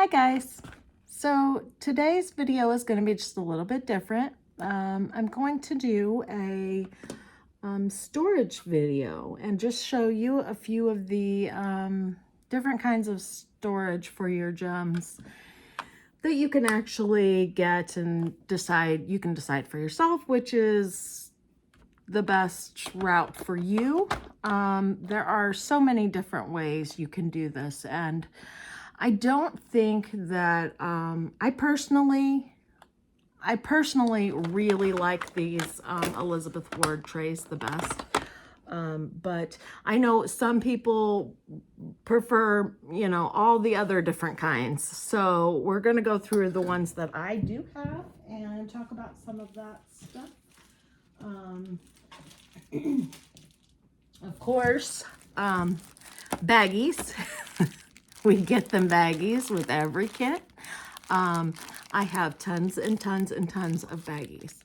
Hi guys. So today's video is going to be just a little bit different. I'm going to do a storage video and just show you a few of the different kinds of storage for your gems that you can actually get and decide. You can decide for yourself which is the best route for you. There are so many different ways you can do this, and I don't think that I personally really like these Elizabeth Ward trays the best. But I know some people prefer, all the other different kinds. So we're going to go through the ones that I do have and talk about some of that stuff. Of course, baggies. We get them baggies with every kit. I have tons and tons and tons of baggies.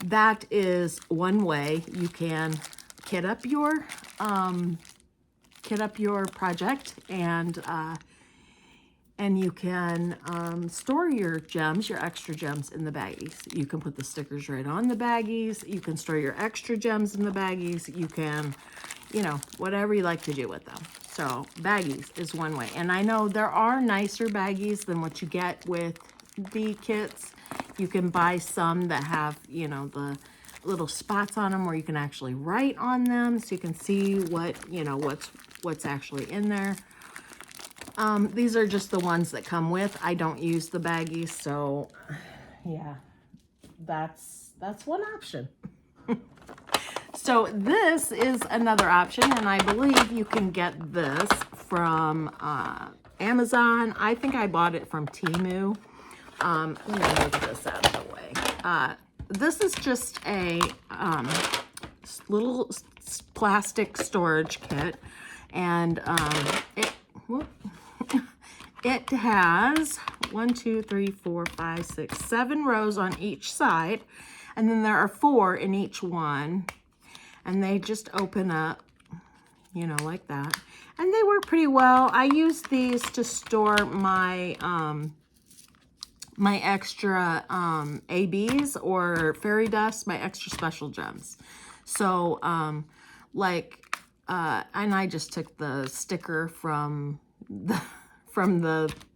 That is one way you can kit up your project, and you can store your gems, your extra gems, in the baggies. You can put the stickers right on the baggies. You can store your extra gems in the baggies. You can, whatever you like to do with them. So baggies is one way. And I know there are nicer baggies than what you get with the kits. You can buy some that have, the little spots on them where you can actually write on them so you can see what, what's actually in there. These are just the ones that come with. I don't use the baggies, so yeah, that's one option. So this is another option, and I believe you can get this from Amazon. I think I bought it from Temu. Let me move this out of the way. This is just a little plastic storage kit, and it has 7 rows on each side, and then there are 4 in each one, and they just open up, like that. And they work pretty well. I use these to store my my extra ABs or fairy dust, my extra special gems. So and I just took the sticker from the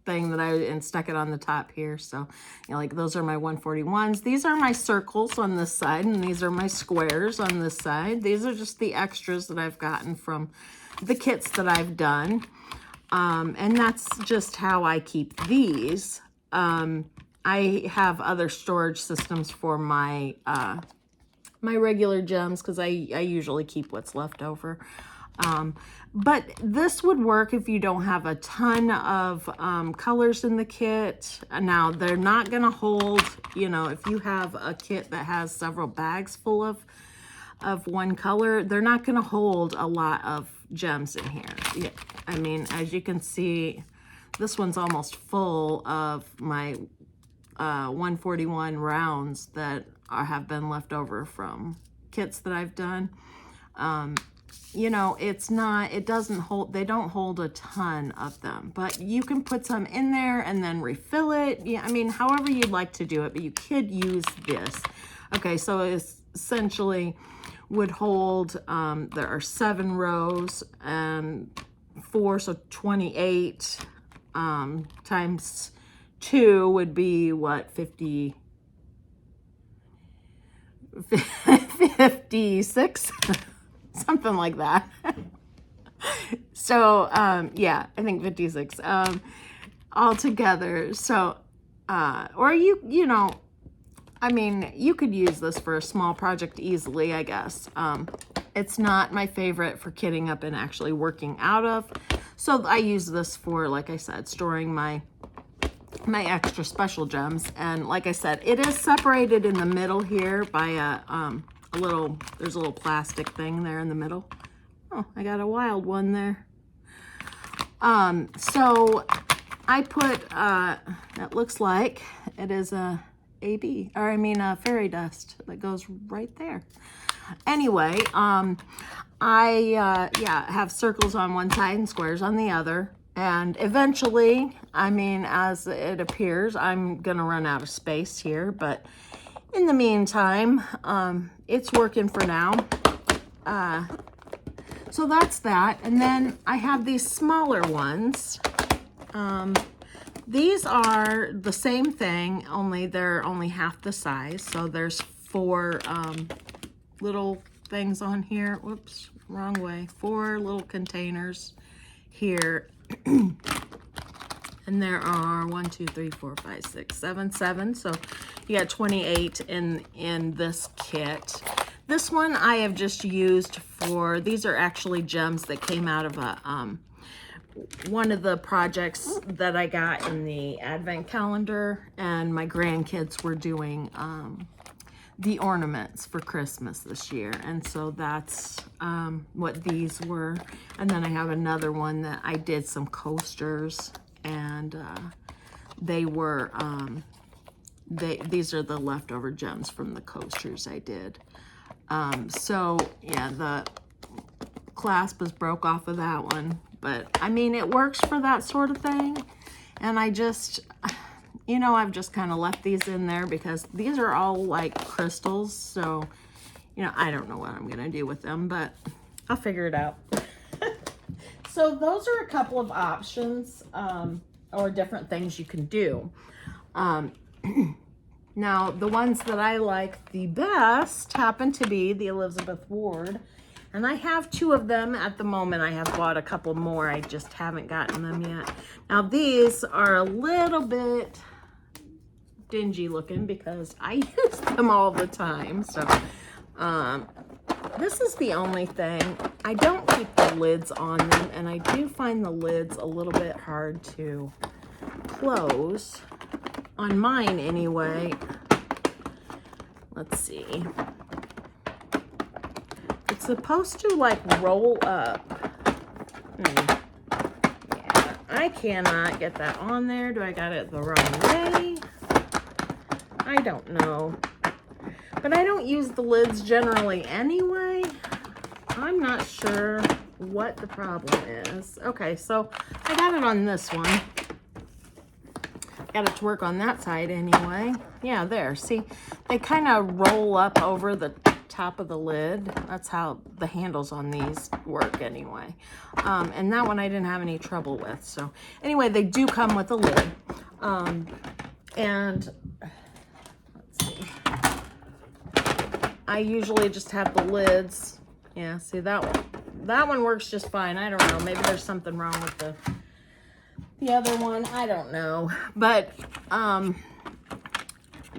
thing that and stuck it on the top here. So, those are my 141s. These are my circles on this side, and these are my squares on this side. These are just the extras that I've gotten from the kits that I've done. And that's just how I keep these. I have other storage systems for my my regular gems, because I usually keep what's left over. But this would work if you don't have a ton of colors in the kit. Now, they're not going to hold, if you have a kit that has several bags full of one color, they're not going to hold a lot of gems in here. Yeah, I mean, as you can see, this one's almost full of my 141 rounds that have been left over from kits that I've done. They don't hold a ton of them, but you can put some in there and then refill it. Yeah, I mean, however you'd like to do it, but you could use this. Okay, so it's essentially would hold, there are 7 rows and 4, so 28 times 2 would be what, 56? Something like that. So, yeah, I think 56 all together. So, or I mean, you could use this for a small project easily, I guess. It's not my favorite for kitting up and actually working out of. So I use this for, like I said, storing my extra special gems. And like I said, it is separated in the middle here by there's a little plastic thing there in the middle. Oh, I got a wild one there. So I put, it looks like it is a fairy dust that goes right there. Anyway, I have circles on one side and squares on the other. And eventually, I mean, as it appears, I'm gonna run out of space here, but in the meantime, it's working for now. So that's that. And then I have these smaller ones. These are the same thing, only they're only half the size. So there's 4 little things on here. Whoops, wrong way. 4 little containers here. And there are 1, 2, 3, 4, 5, 6, 7, 7. So you got 28 in this kit. This one I have just used for, these are actually gems that came out of a one of the projects that I got in the advent calendar, and my grandkids were doing the ornaments for Christmas this year, and so that's what these were. And then I have another one that I did some coasters, and they were these are the leftover gems from the coasters I did. So yeah, the clasp was broke off of that one, but I mean, it works for that sort of thing. And I just, you know, I've just kind of left these in there because these are all like crystals. So, you know, I don't know what I'm going to do with them, but I'll figure it out. So those are a couple of options, or different things you can do. Now, the ones that I like the best happen to be the Elizabeth Ward. And I have 2 of them at the moment. I have bought a couple more. I just haven't gotten them yet. Now, these are a little bit dingy looking because I use them all the time. So, this is the only thing. I don't keep the lids on them, and I do find the lids a little bit hard to close. On mine, anyway. Let's see. It's supposed to, like, roll up. Yeah, I cannot get that on there. Do I got it the wrong way? I don't know. But I don't use the lids generally anyway. I'm not sure what the problem is. Okay, so I got it on this one. Got it to work on that side anyway. Yeah, there. See, they kind of roll up over the top of the lid. That's how the handles on these work anyway. And that one I didn't have any trouble with. So anyway, they do come with a lid. And let's see. I usually just have the lids. Yeah, see that one. That one works just fine. I don't know. Maybe there's something wrong with the other one. I don't know. But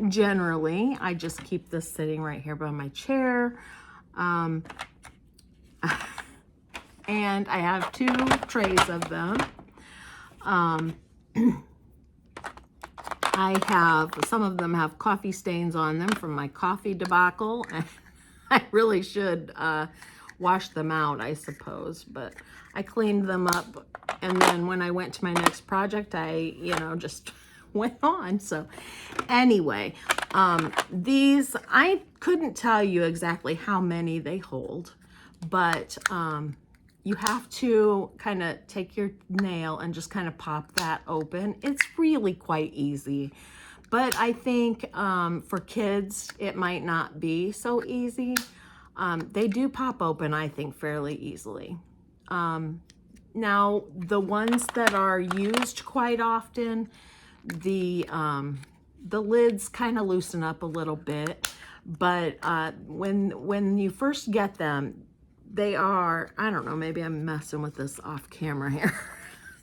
generally, I just keep this sitting right here by my chair. And I have 2 trays of them. I have, some of them have coffee stains on them from my coffee debacle. And I really should wash them out, I suppose. But I cleaned them up. And then when I went to my next project, I, you know, just went on. So anyway, these, I couldn't tell you exactly how many they hold, but you have to kind of take your nail and just kind of pop that open. It's really quite easy, but I think for kids, it might not be so easy. They do pop open, I think, fairly easily. Now, the ones that are used quite often, the lids kind of loosen up a little bit, but when you first get them, they are, I don't know, maybe I'm messing with this off camera here.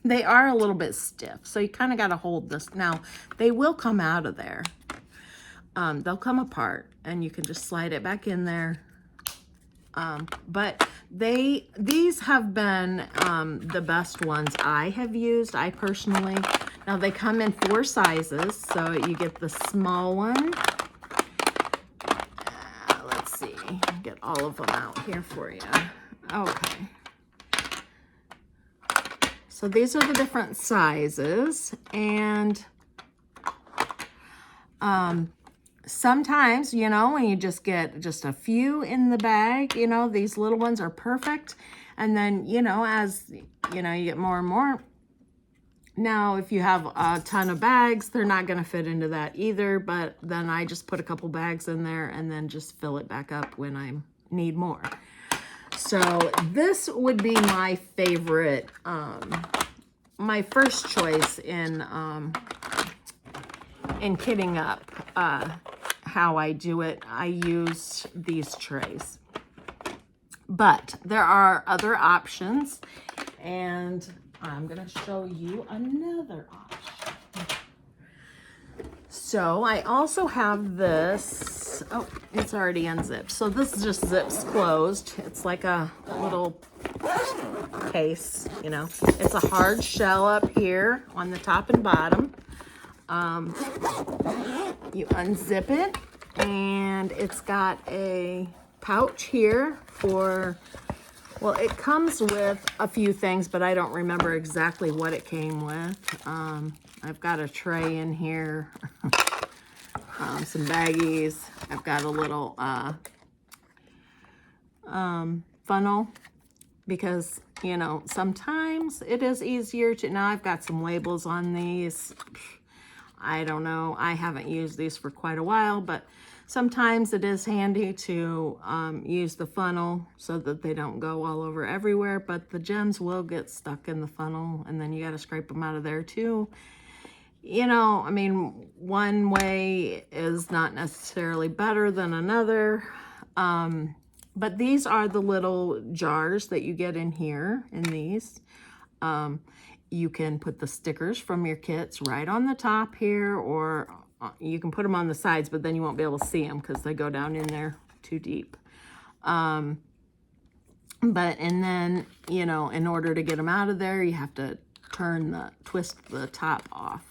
They are a little bit stiff, so you kind of got to hold this. Now, they will come out of there. They'll come apart, and you can just slide it back in there. But these have been the best ones I have used, I personally. Now, they come in 4 sizes, so you get the small one. Let's see, get all of them out here for you. Okay. So these are the different sizes, and sometimes, you know, when you just get just a few in the bag, you know, these little ones are perfect. And then, you know, as, you know, you get more and more, Now, if you have a ton of bags, they're not going to fit into that either, but then I just put a couple bags in there and then just fill it back up when I need more. So this would be my favorite, my first choice in kitting up how I do it. I use these trays. But there are other options, and I'm going to show you another option. So I also have this. Oh, it's already unzipped. So this just zips closed. It's like a little case, you know. It's a hard shell up here on the top and bottom. You unzip it, and it's got a pouch here for, well, it comes with a few things, but I don't remember exactly what it came with. I've got a tray in here, some baggies. I've got a little funnel, because, you know, sometimes it is easier to, now I've got some labels on these. I don't know, I haven't used these for quite a while, but sometimes it is handy to use the funnel so that they don't go all over everywhere, but the gems will get stuck in the funnel, and then you got to scrape them out of there too. You know, I mean, one way is not necessarily better than another, but these are the little jars that you get in here, in these. You can put the stickers from your kits right on the top here, or you can put them on the sides, but then you won't be able to see them because they go down in there too deep. And then, you know, in order to get them out of there, you have to twist the top off.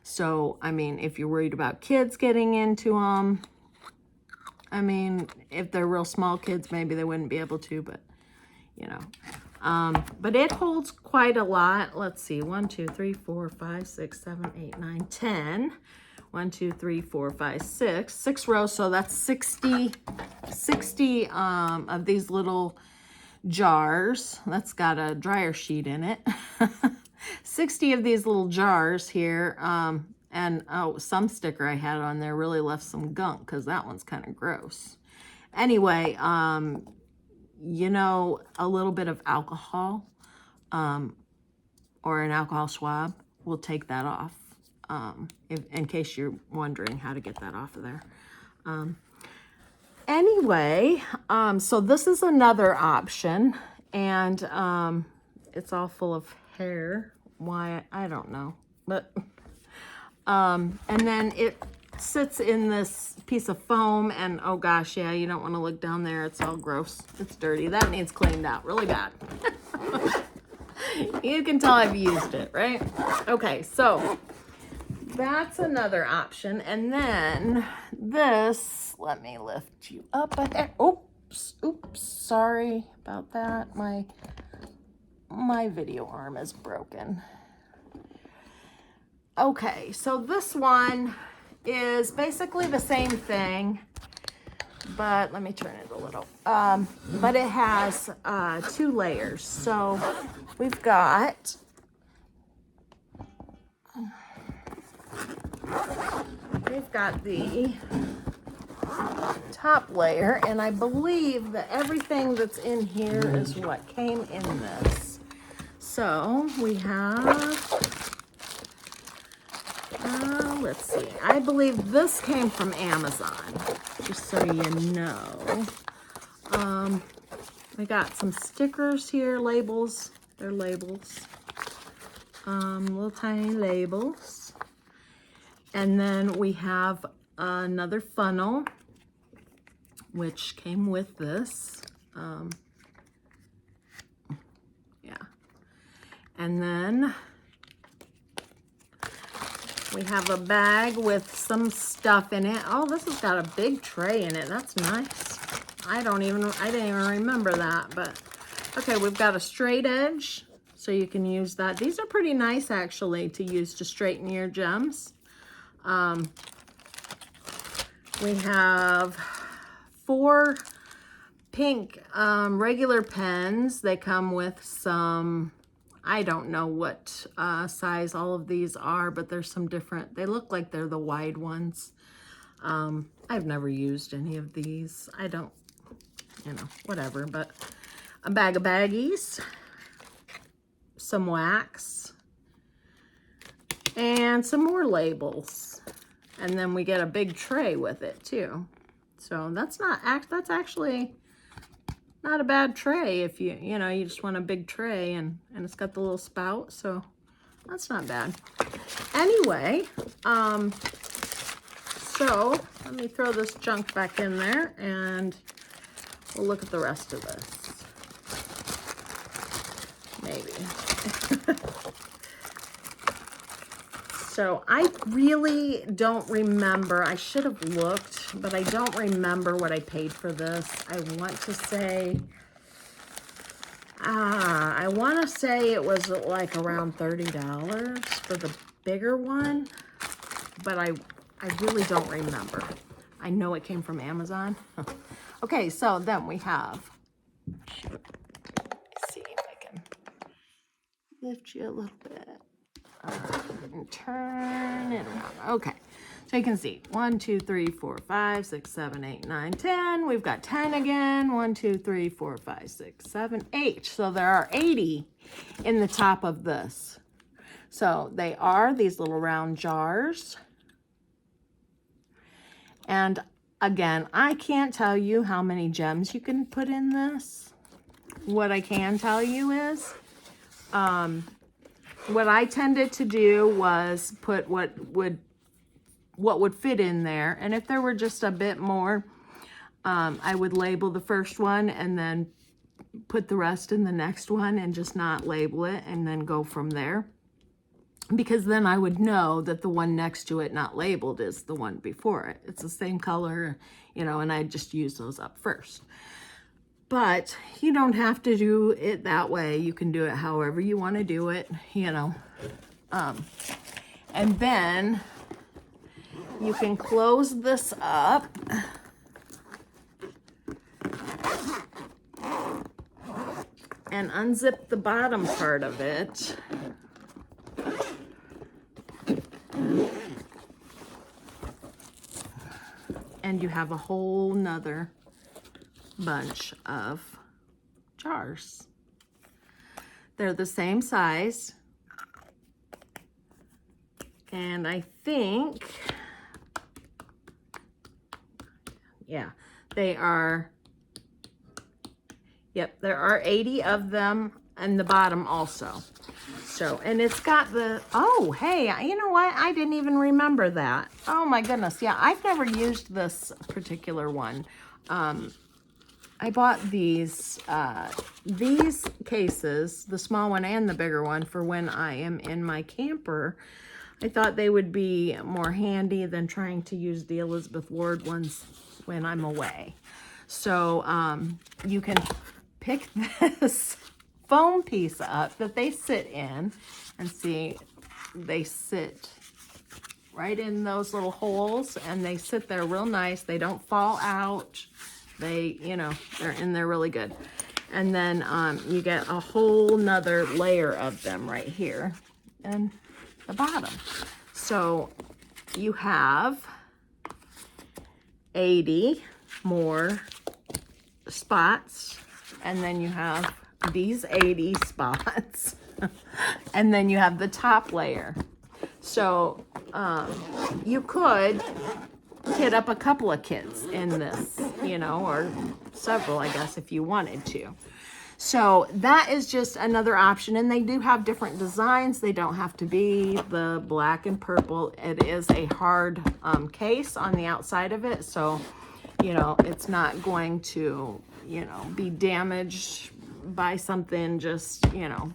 So, I mean, if you're worried about kids getting into them, I mean, if they're real small kids, maybe they wouldn't be able to, but, you know. But it holds quite a lot. Let's see, 1, 2, 3, 4, 5, 6, 7, 8, 9, 10. 1, 2, 3, 4, 5, 6 rows. So that's 60 of these little jars. That's got a dryer sheet in it. 60 of these little jars here. And oh, some sticker I had on there really left some gunk, because that one's kind of gross. Anyway, you know, a little bit of alcohol or an alcohol swab will take that off, in case you're wondering how to get that off of there. Anyway, so this is another option, and it's all full of hair. Why, I don't know, but and then it sits in this piece of foam, and oh gosh, yeah, you don't want to look down there. It's all gross. It's dirty. That needs cleaned out really bad. You can tell I've used it, right? Okay, so that's another option. And then this, let me lift you up a hair. Oops, sorry about that. My video arm is broken. Okay, so this one is basically the same thing, but let me turn it a little. But it has 2 layers. So we've got the top layer, and I believe that everything that's in here is what came in this. So we have, let's see, I believe this came from Amazon, just so you know. I got some stickers here, labels. They're labels. Little tiny labels. And then we have another funnel, which came with this. Yeah. And then we have a bag with some stuff in it. Oh, this has got a big tray in it. That's nice. I didn't even remember that, but okay, we've got a straight edge, so you can use that. These are pretty nice, actually, to use to straighten your gems. We have 4 pink regular pens. They come with some I don't know what size all of these are, but there's some different, they look like they're the wide ones. I've never used any of these. I don't, you know, whatever, but a bag of baggies, some wax, and some more labels. And then we get a big tray with it too. So that's actually not a bad tray if you know, you just want a big tray, and it's got the little spout, so that's not bad. Anyway, so let me throw this junk back in there and we'll look at the rest of this. Maybe. So I really don't remember. I should have looked, but I don't remember what I paid for this. I want to say it was like around $30 for the bigger one, but I really don't remember. I know it came from Amazon. Okay, so then we have, let's see if I can lift you a little bit. And turn it around. Okay, so you can see 1, 2, 3, 4, 5, 6, 7, 8, 9, 10. We've got 10 again. 1, 2, 3, 4, 5, 6, 7, 8. So there are 80 in the top of this. So they are these little round jars. And again, I can't tell you how many gems you can put in this. What I can tell you is, what I tended to do was put what would fit in there. And if there were just a bit more, I would label the first one and then put the rest in the next one and just not label it and then go from there. Because then I would know that the one next to it not labeled is the one before it. It's the same color, you know, and I just use those up first. But you don't have to do it that way. You can do it however you want to do it, you know. And then you can close this up. And unzip the bottom part of it. And you have a whole nother bunch of jars. They're the same size. And I think, yeah, they are, yep, there are 80 of them and the bottom also. So, and it's got the, oh, hey, you know what? I didn't even remember that. Oh my goodness. Yeah, I've never used this particular one. I bought these cases, the small one and the bigger one, for when I am in my camper. I thought they would be more handy than trying to use the Elizabeth Ward ones when I'm away. So you can pick this foam piece up that they sit in, and see, they sit right in those little holes, and they sit there real nice. They don't fall out. They, you know, they're in there really good. And then you get a whole nother layer of them right here and the bottom. So you have 80 more spots, and then you have these 80 spots, and then you have the top layer. So you could kit up a couple of kits in this, you know, or several, I guess, if you wanted to. So that is just another option, and they do have different designs. They don't have to be the black and purple. It is a hard case on the outside of it, so, you know, it's not going to, you know, be damaged by something just, you know,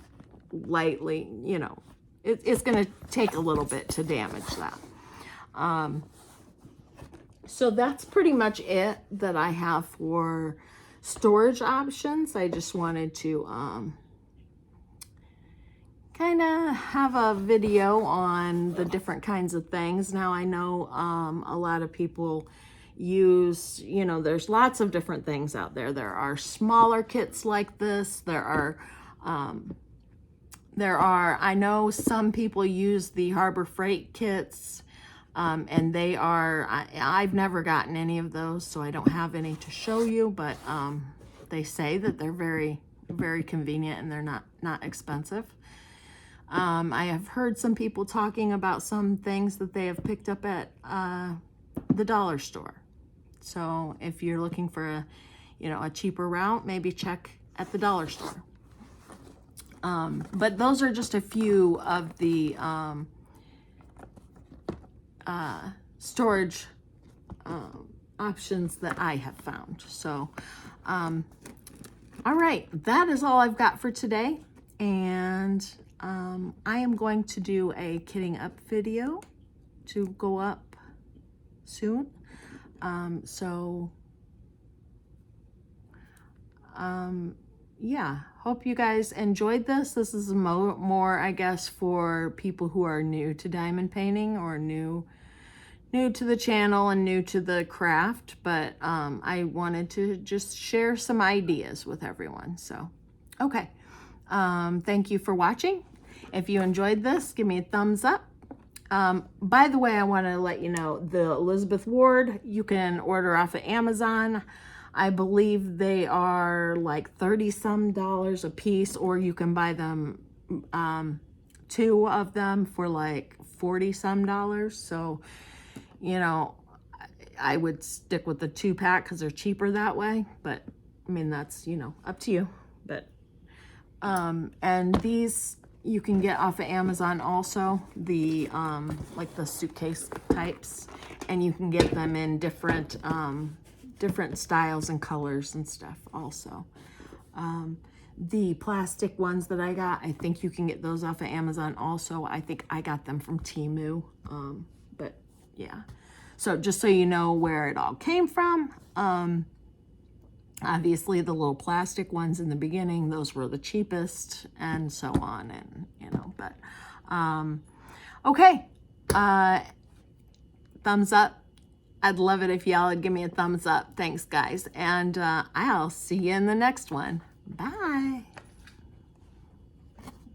lightly, you know. It's going to take a little bit to damage that. So that's pretty much it that I have for storage options. I just wanted to kind of have a video on the different kinds of things. Now I know a lot of people use, you know, there's lots of different things out there. There are smaller kits like this. There are I know some people use the Harbor Freight kits, and they are, I've never gotten any of those, so I don't have any to show you, but they say that they're very, very convenient and they're not expensive. I have heard some people talking about some things that they have picked up at the dollar store. So if you're looking for a cheaper route, maybe check at the dollar store. But those are just a few of the storage options that I have found. So, all right, that is all I've got for today. And I am going to do a kitting up video to go up soon. Yeah, hope you guys enjoyed this. This is more, I guess, for people who are new to diamond painting or new to the channel and new to the craft, but I wanted to just share some ideas with everyone. So, okay. Thank you for watching. If you enjoyed this, give me a thumbs up. By the way, I want to let you know, the Elizabeth Ward, you can order off of Amazon. I believe they are like $30-some a piece, or you can buy them, 2 of them for like $40-some. So, I would stick with the 2-pack because they're cheaper that way. But I mean, that's, up to you. But, and these you can get off of Amazon also, the, like the suitcase types, and you can get them in different styles and colors and stuff also. The plastic ones that I got, I think you can get those off of Amazon also. I think I got them from Temu, but yeah. So just so you know where it all came from, obviously the little plastic ones in the beginning, those were the cheapest, and so on, and but okay, thumbs up. I'd love it if y'all would give me a thumbs up. Thanks, guys, and I'll see you in the next one. Bye.